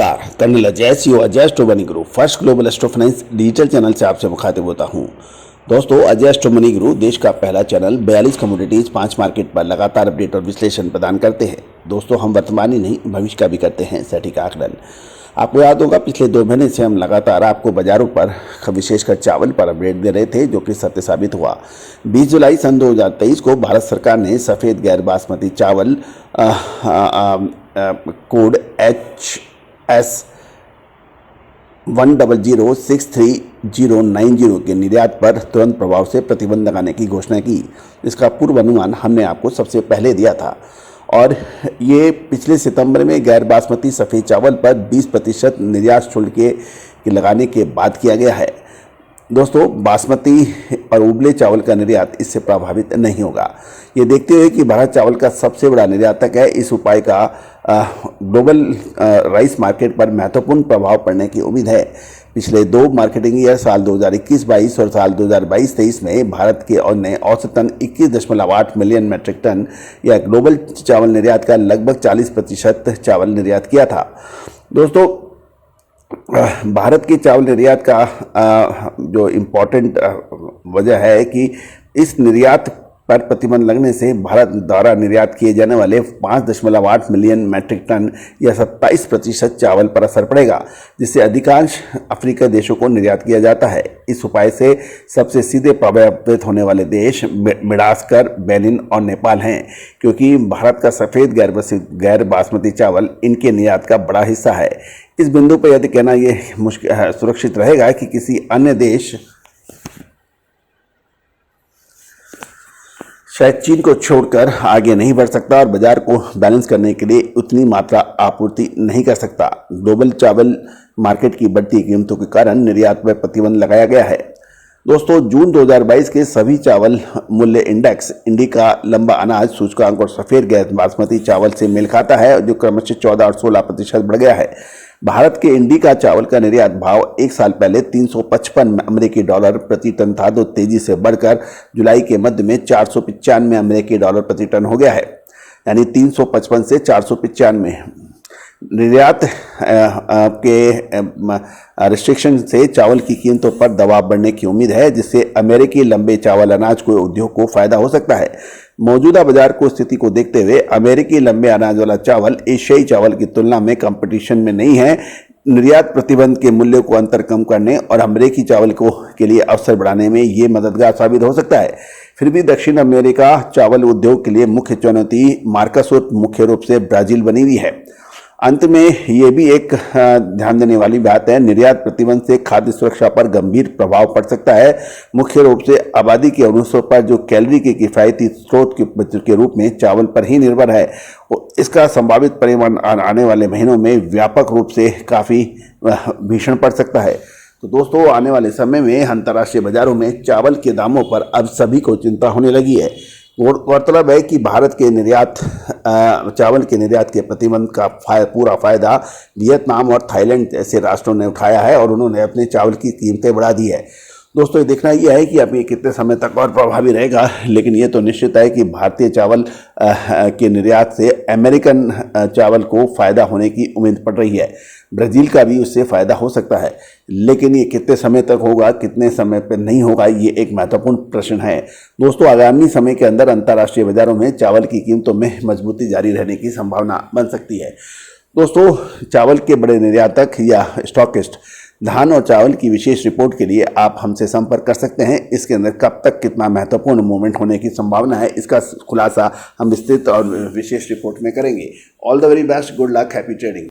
नमस्कार, colonel Ajay CO Ajay स्टो money group first global astro finance digital channel से आपसे मुखातिब होता हूं। दोस्तों, अजय स्टो मनी ग्रुप देश का पहला चैनल 42 कमोडिटीज 5 मार्केट पर लगातार अपडेट और विश्लेषण प्रदान करते हैं। दोस्तों, हम वर्तमान ही नहीं भविष्य का भी करते हैं सटीक आकलन। आपको याद होगा, पिछले 2 महीने से हम लगातार आपको बाजारों पर विशेषकर चावल पर अपडेट दे रहे थे, जो कि सत्य साबित हुआ। 20 जुलाई सन 2023 को भारत सरकार ने सफ़ेद गैर बासमती चावल कोड HS 1006390 के निर्यात पर तुरंत प्रभाव से प्रतिबंध लगाने की घोषणा की। इसका पूर्व अनुमान हमने आपको सबसे पहले दिया था और ये पिछले सितंबर में गैर बासमती सफ़ेद चावल पर 20% निर्यात शुल्क के लगाने के बाद किया गया है। दोस्तों, बासमती और उबले चावल का निर्यात इससे प्रभावित नहीं होगा। ये देखते हुए कि भारत चावल का सबसे बड़ा निर्यातक है, इस उपाय का ग्लोबल राइस मार्केट पर महत्वपूर्ण प्रभाव पड़ने की उम्मीद है। पिछले 2 मार्केटिंग ईयर साल 2021-22 और साल 2022-23 में भारत के ने औसतन 21.8 मिलियन मैट्रिक टन या ग्लोबल चावल निर्यात का लगभग 40% चावल निर्यात किया था। दोस्तों, भारत के चावल निर्यात का जो इम्पोर्टेंट वजह है कि इस निर्यात पर प्रतिबंध लगने से भारत द्वारा निर्यात किए जाने वाले 5.8 मिलियन मैट्रिक टन या 27% चावल पर असर पड़ेगा, जिससे अधिकांश अफ्रीकी देशों को निर्यात किया जाता है। इस उपाय से सबसे सीधे प्रभावित होने वाले देश मेडागास्कर, बेनिन और नेपाल हैं, क्योंकि भारत का सफ़ेद गैर बासमती चावल इनके निर्यात का बड़ा हिस्सा है। इस बिंदु पर यदि कहना ये मुश्किल सुरक्षित रहेगा कि किसी अन्य देश शायद चीन को छोड़कर आगे नहीं बढ़ सकता और बाजार को बैलेंस करने के लिए उतनी मात्रा आपूर्ति नहीं कर सकता। ग्लोबल चावल मार्केट की बढ़ती कीमतों के कारण निर्यात पर प्रतिबंध लगाया गया है। दोस्तों, जून 2022 के सभी चावल मूल्य इंडेक्स इंडिका लंबा अनाज सूचकांक और सफ़ेद गैर बासमती चावल से मेल खाता है, जो क्रमशः 14 और 16% बढ़ गया है। भारत के इंडिका चावल का निर्यात भाव 1 साल पहले $355 प्रति टन था, तो तेजी से बढ़कर जुलाई के मध्य में $495 प्रति टन हो गया है, यानी 355 से 495। निर्यात के रिस्ट्रिक्शन से चावल की कीमतों पर दबाव बढ़ने की उम्मीद है, जिससे अमेरिकी लंबे चावल अनाज को उद्योग को फायदा हो सकता है। मौजूदा बाजार को स्थिति को देखते हुए अमेरिकी लंबे अनाज वाला चावल एशियाई चावल की तुलना में कंपटीशन में नहीं है। निर्यात प्रतिबंध के मूल्य को अंतर कम करने और अमेरिकी चावल के लिए अवसर बढ़ाने में ये मददगार साबित हो सकता है। फिर भी दक्षिण अमेरिका चावल उद्योग के लिए मुख्य चुनौती मार्केट मुख्य रूप से ब्राजील बनी हुई है। अंत में ये भी एक ध्यान देने वाली बात है, निर्यात प्रतिबंध से खाद्य सुरक्षा पर गंभीर प्रभाव पड़ सकता है, मुख्य रूप से आबादी के अनुसार पर जो कैलोरी के किफ़ायती स्रोत के रूप में चावल पर ही निर्भर है। इसका संभावित परिणाम आने वाले महीनों में व्यापक रूप से काफ़ी भीषण पड़ सकता है। तो दोस्तों, आने वाले समय में अंतर्राष्ट्रीय बाजारों में चावल के दामों पर अब सभी को चिंता होने लगी है। गौरतलब है कि भारत के चावल के निर्यात के प्रतिबंध का पूरा फायदा वियतनाम और थाईलैंड जैसे राष्ट्रों ने उठाया है और उन्होंने अपने चावल की कीमतें बढ़ा दी है। दोस्तों, ये देखना यह है कि अब ये कितने समय तक और प्रभावी रहेगा, लेकिन ये तो निश्चित है कि भारतीय चावल के निर्यात से अमेरिकन चावल को फ़ायदा होने की उम्मीद पड़ रही है। ब्राज़ील का भी उससे फ़ायदा हो सकता है, लेकिन ये कितने समय तक होगा, कितने समय पर नहीं होगा, ये एक महत्वपूर्ण प्रश्न है। दोस्तों, आगामी समय के अंदर अंतर्राष्ट्रीय बाज़ारों में चावल की कीमतों में मजबूती जारी रहने की संभावना बन सकती है। दोस्तों, चावल के बड़े निर्यातक या स्टॉकिस्ट धान और चावल की विशेष रिपोर्ट के लिए आप हमसे संपर्क कर सकते हैं। इसके अंदर कब तक कितना महत्वपूर्ण मूवमेंट होने की संभावना है, इसका खुलासा हम विस्तृत और विशेष रिपोर्ट में करेंगे। All the very best, good luck, happy trading.